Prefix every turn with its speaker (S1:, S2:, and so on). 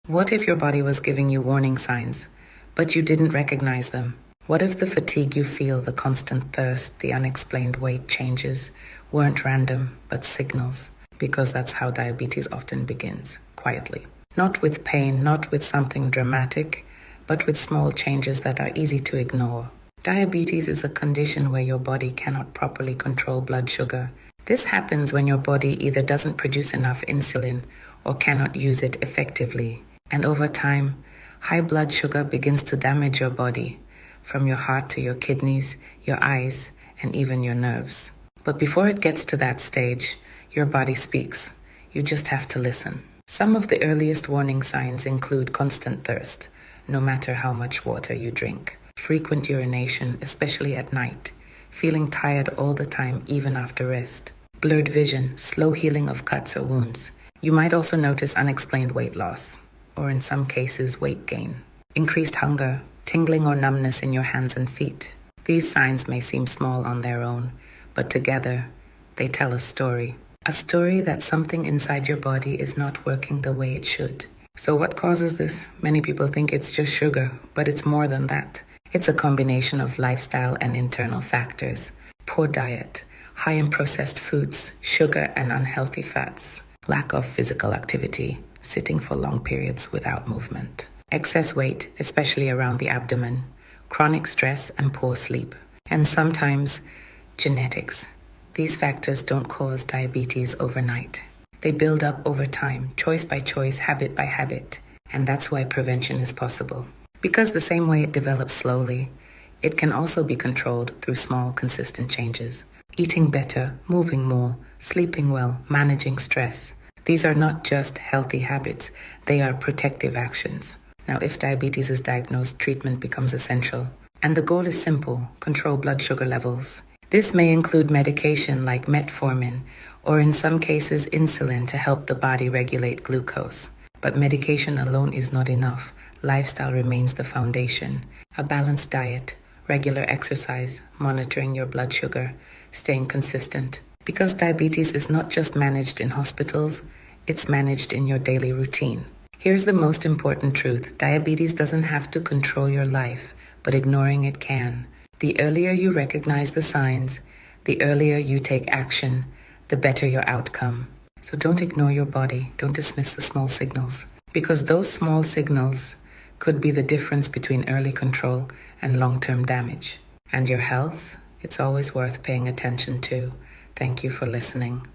S1: What if your body was giving you warning signs, but you didn't recognize them? What if the fatigue you feel, the constant thirst, the unexplained weight changes weren't random, but signals? Because that's how diabetes often begins, quietly. Not with pain, not with something dramatic, but with small changes that are easy to ignore. Diabetes is a condition where your body cannot properly control blood sugar. This happens when your body either doesn't produce enough insulin or cannot use it effectively. And over time, high blood sugar begins to damage your body, from your heart to your kidneys, your eyes, and even your nerves. But before it gets to that stage, your body speaks. You just have to listen. Some of the earliest warning signs include constant thirst, no matter how much water you drink, frequent urination, especially at night, feeling tired all the time, even after rest, blurred vision, slow healing of cuts or wounds. You might also notice unexplained weight loss, or in some cases, weight gain, increased hunger, tingling or numbness in your hands and feet. These signs may seem small on their own, but together, they tell a story. A story that something inside your body is not working the way it should. So what causes this? Many people think it's just sugar, but it's more than that. It's a combination of lifestyle and internal factors. Poor diet, high in processed foods, sugar and unhealthy fats, lack of physical activity, sitting for long periods without movement, excess weight, especially around the abdomen, chronic stress and poor sleep, and sometimes genetics. These factors don't cause diabetes overnight. They build up over time, choice by choice, habit by habit, and that's why prevention is possible. Because the same way it develops slowly, it can also be controlled through small, consistent changes. Eating better, moving more, sleeping well, managing stress. These are not just healthy habits, they are protective actions. Now, if diabetes is diagnosed, treatment becomes essential. And the goal is simple: control blood sugar levels. This may include medication like metformin, or in some cases insulin to help the body regulate glucose. But medication alone is not enough. Lifestyle remains the foundation. A balanced diet, regular exercise, monitoring your blood sugar, staying consistent. Because diabetes is not just managed in hospitals, it's managed in your daily routine. Here's the most important truth. Diabetes doesn't have to control your life, but ignoring it can. The earlier you recognize the signs, the earlier you take action, the better your outcome. So don't ignore your body. Don't dismiss the small signals, because those small signals could be the difference between early control and long-term damage. And your health, it's always worth paying attention to. Thank you for listening.